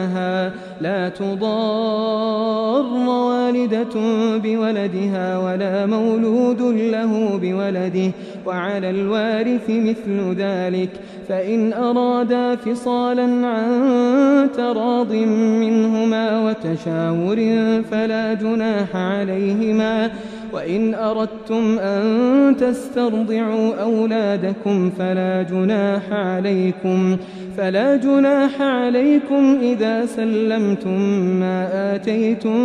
جناحها لا تضار والدة بولدها ولا مولود له بولده وعلى الوارث مثل ذلك فإن أرادا فصالا عن تراض منهما وتشاور فلا جناح عليهما وإن أردتم أن تسترضعوا أولادكم فلا جناح عليكم إذا سلمتم ما آتيتم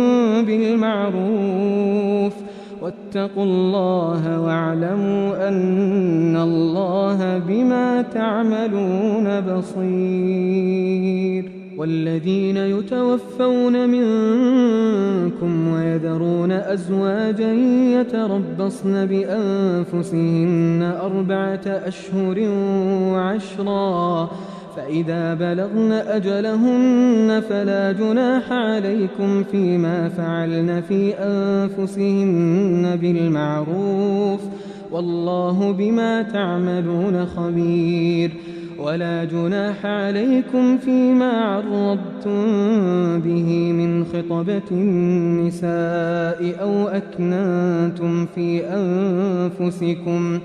بالمعروف واتقوا الله واعلموا أن الله بما تعملون بصير. والذين يتوفون منكم ويذرون أزواجا يتربصن بأنفسهن 4 أشهر وعشرا فإذا بلغن أجلهن فلا جناح عليكم فيما فعلن في أنفسهن بالمعروف والله بما تعملون خبير. ولا جناح عليكم فيما عرضتم به من خطبة النساء أو أكننتم في أنفسكم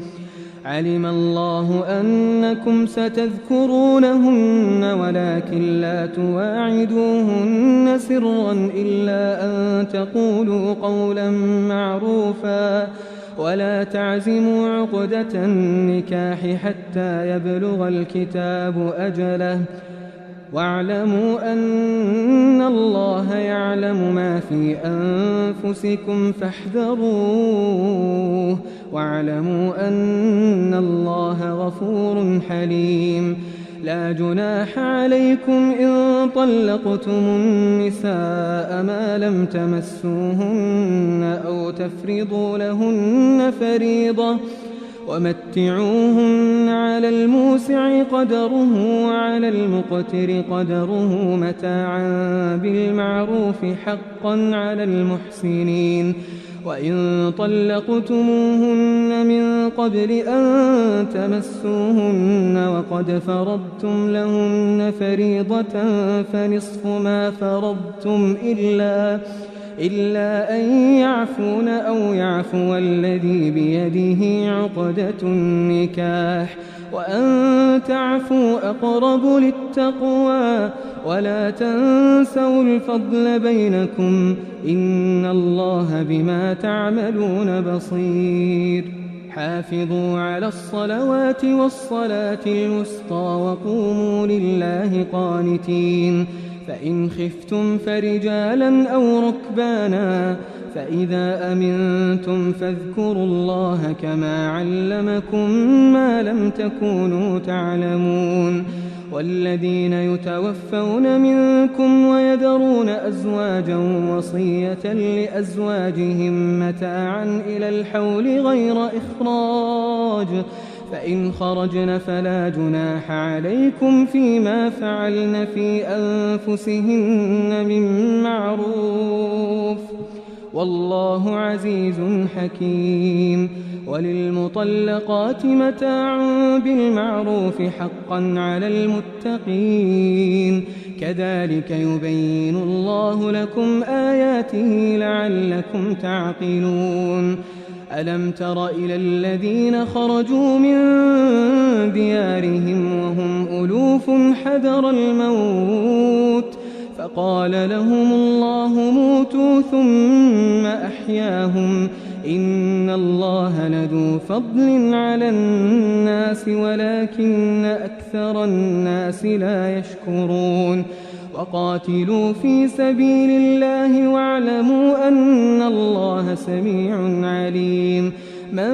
علم الله أنكم ستذكرونهن ولكن لا تواعدوهن سرا إلا أن تقولوا قولا معروفا ولا تعزموا عقدة النكاح حتى يبلغ الكتاب أجله واعلموا أن الله يعلم ما في أنفسكم فاحذروه واعلموا أن الله غفور حليم. لا جناح عليكم إن طلقتم النساء ما لم تمسوهن أو تفرضوا لهن فريضة ومتعوهن على الموسع قدره وعلى المقتر قدره متاعا بالمعروف حقا على المحسنين. وإن طلقتموهن من قبل أن تمسوهن وقد فرضتم لهن فريضة فنصف ما فرضتم إلا أن يعفون أو يعفو الذي بيده عقدة النكاح وأن تعفوا أقرب للتقوى ولا تنسوا الفضل بينكم إن الله بما تعملون بصير. حافظوا على الصلوات والصلاة الوسطى وقوموا لله قانتين. فإن خفتم فرجالا أو ركبانا فإذا أمنتم فاذكروا الله كما علمكم ما لم تكونوا تعلمون. والذين يتوفون منكم ويذرون أزواجا وصية لأزواجهم متاعا إلى الحول غير إخراج فإن خرجن فلا جناح عليكم فيما فعلن في أنفسهن من معروف والله عزيز حكيم. وللمطلقات متاع بالمعروف حقا على المتقين كذلك يبين الله لكم آياته لعلكم تعقلون. ألم تر إلى الذين خرجوا من ديارهم وهم ألوف حذر الموت فقال لهم الله موتوا ثم أحياهم إن الله لذو فضل على الناس ولكن أكثر الناس لا يشكرون. وقاتلوا في سبيل الله واعلموا أن الله سميع عليم. من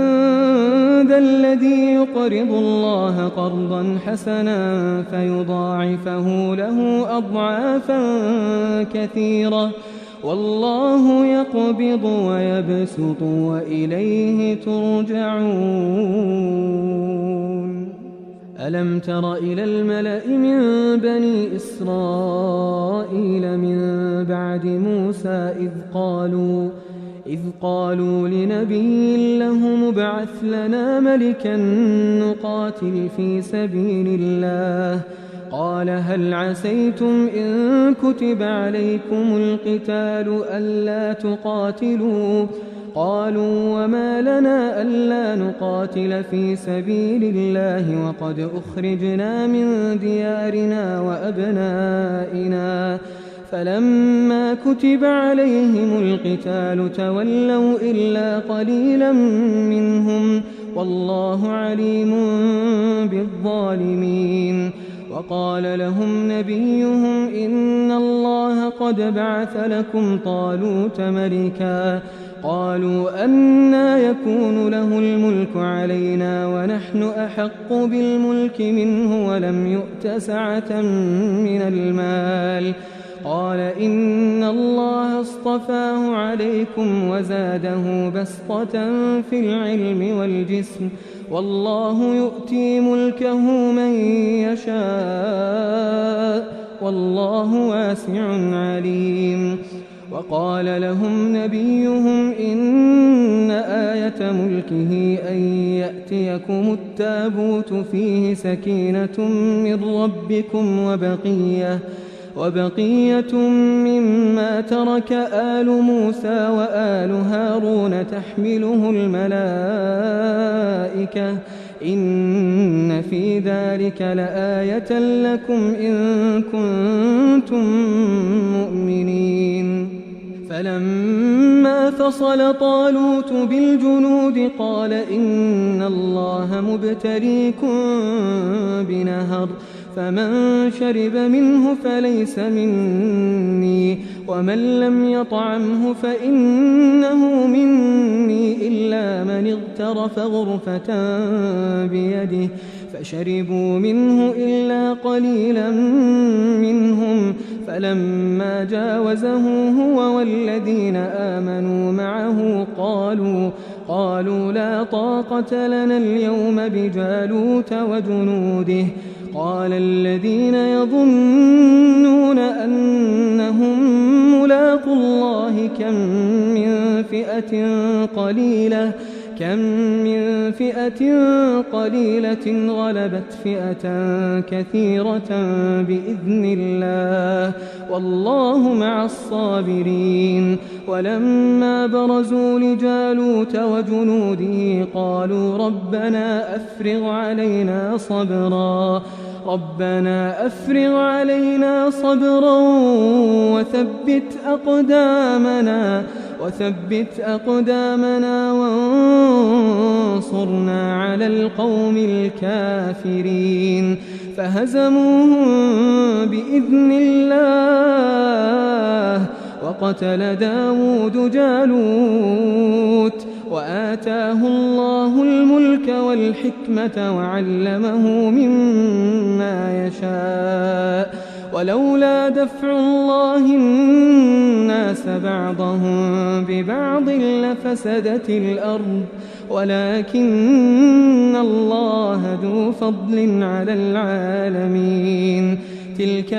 ذا الذي يقرض الله قرضا حسنا فيضاعفه له أضعافا كثيرة والله يقبض ويبسط وإليه ترجعون. ألم تر إلى الملأ من بني إسرائيل من بعد موسى إذ قالوا لنبي له مبعث لنا ملكا نقاتل في سبيل الله قال هل عسيتم إن كتب عليكم القتال ألا تقاتلوا قالوا وما لنا ألا نقاتل في سبيل الله وقد أخرجنا من ديارنا وأبنائنا فلما كتب عليهم القتال تولوا إلا قليلا منهم والله عليم بالظالمين. وقال لهم نبيهم إن الله قد بعث لكم طالوت ملكا قالوا أنى يكون له الملك علينا ونحن أحق بالملك منه ولم يؤت سعة من المال قال إن الله اصطفاه عليكم وزاده بسطة في العلم والجسم والله يؤتي ملكه من يشاء والله واسع عليم. وقال لهم نبيهم إن آية ملكه أن يأتيكم التابوت فيه سكينة من ربكم وبقية مما ترك آل موسى وآل هارون تحمله الملائكة إن في ذلك لآية لكم إن كنتم مؤمنين. فلما فصل طالوت بالجنود قال إن الله مبتليكم بنهر فمن شرب منه فليس مني ومن لم يطعمه فإنه مني إلا من اغترف غرفة بيده فشربوا منه إلا قليلا منهم فلما جاوزه هو والذين آمنوا معه قالوا لا طاقة لنا اليوم بجالوت وجنوده قال الذين يظنون أنهم ملاقو الله كم من فئة قليلة غلبت فئة كثيرة بإذن الله والله مع الصابرين. ولما برزوا لجالوت وجنوده قالوا ربنا أفرغ علينا صبرا وثبت أقدامنا وانصرنا على القوم الكافرين. فهزموهم بإذن الله وقتل داود جالوت وآتاه الله الملك والحكمة وعلمه مما يشاء ولولا دفع الله الناس بعضهم ببعض لفسدت الأرض ولكن الله ذو فضل على العالمين. تلك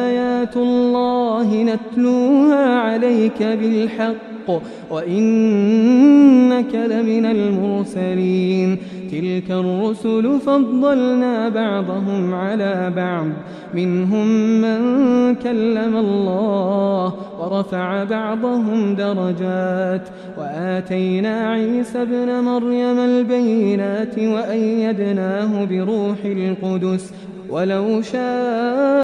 آيات الله نتلوها عليك بالحق وإنك لمن المرسلين. تلك الرسل فضلنا بعضهم على بعض منهم من كلم الله ورفع بعضهم درجات وآتينا عيسى ابن مريم البينات وأيدناه بروح القدس ولو شاء